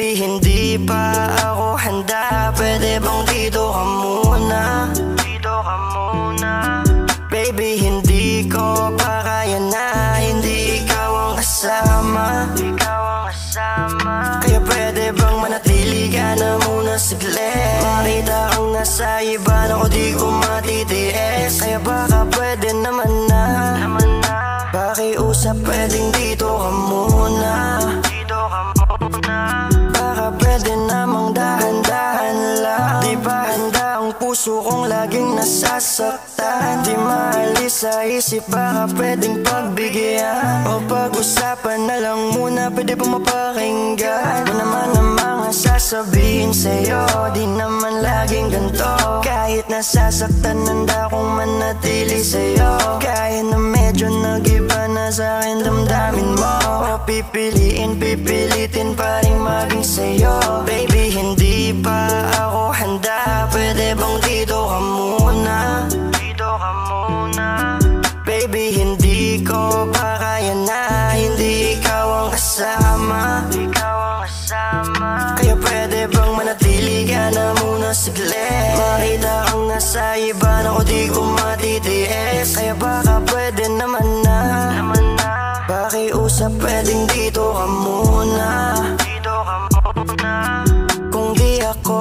Baby, hindi pa ako handa. Pwede bang dito ka muna? Dito ka muna. Baby, hindi ko pa kaya na hindi ikaw ang kasama. Ikaw ang kasama. Kaya pwede bang manatili ka na muna saglit? Makita kang nasa iba na ko di ko matitiis. Kaya baka pwede naman na pakiusap, pwedeng dito ka muna. Dito ka muna. Baka pwede namang dahan-dahan lang. Di ba handa ang puso kong laging nasasaktan? Di maalis sa isip, baka pwedeng pagbigyan o pag-usapan na lang muna. Pwede pa mapakinggan mo naman ang mga sasabihin sa'yo. Di naman laging ganito. Kahit nasasaktan, handa kong manatili sa'yo. Kahit na medyo nag-iba na sa'kin damdamin mo, o pipilitin pa rin maging sa'yo. Baby, hindi pa ako handa. Pwede bang dito ka muna? Dito ka muna. Baby, hindi ko pa kaya na hindi ikaw ang kasama. Ikaw ang kasama. Kaya pwede bang manatili ka na muna saglit? Makita kang nasa iba na ko di ko matitiis. Kaya baka pwede naman na pakiusap, pwedeng dito ka muna. Dito ka muna. Kung di ako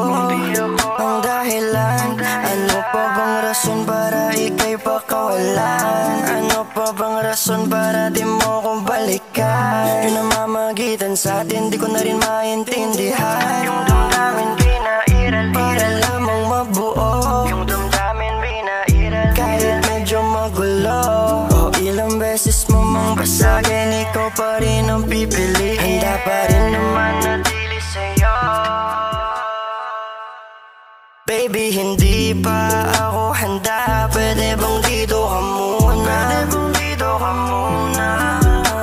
ang dahilan, ano pa bang rason para ika'y pakawalan? Ano pa bang rason para di mo kong balikan? Yung namamagitan sa atin, di ko na rin maintindihan. Yung damdamin binairal para lamang mabuo. Yung damdamin binairal kahit medyo magulo. O ilang beses mo mang basagin, ikaw pa rin ang pipili. Handa pa rin naman natili sa'yo. Baby, hindi pa ako handa. Pwede bang dito ka muna? Pwede bang dito ka muna?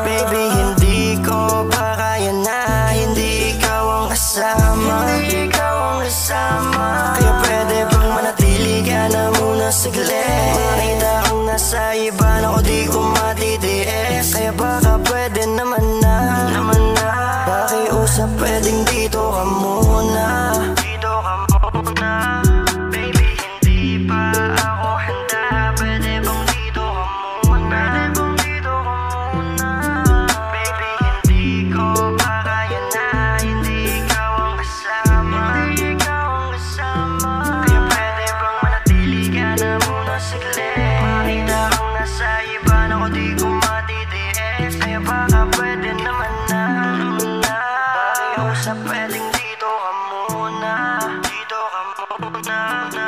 Baby, hindi ko pa kaya na hindi ikaw ang kasama. Hindi ikaw ang kasama. Kaya pwede bang manatili ka na muna saglit? Makita kang nasa iba na ko di ko matitiis. Kaya baka pwede naman na pakiusap, pwedeng dito ka muna. Dito ka muna. Baby, hindi pa ako handa. Pwede bang dito ka muna? Pwede bang dito ka muna? Baby, hindi ko pa kaya na hindi ikaw ang kasama. Hindi ikaw ang kasama. Kaya pwede bang manatili ka na muna saglit? Makita kang nasa iba na ko di ko matitiis. Kaya baka pwede naman na pakiusap, pwedeng dito ka muna. Dito ka muna.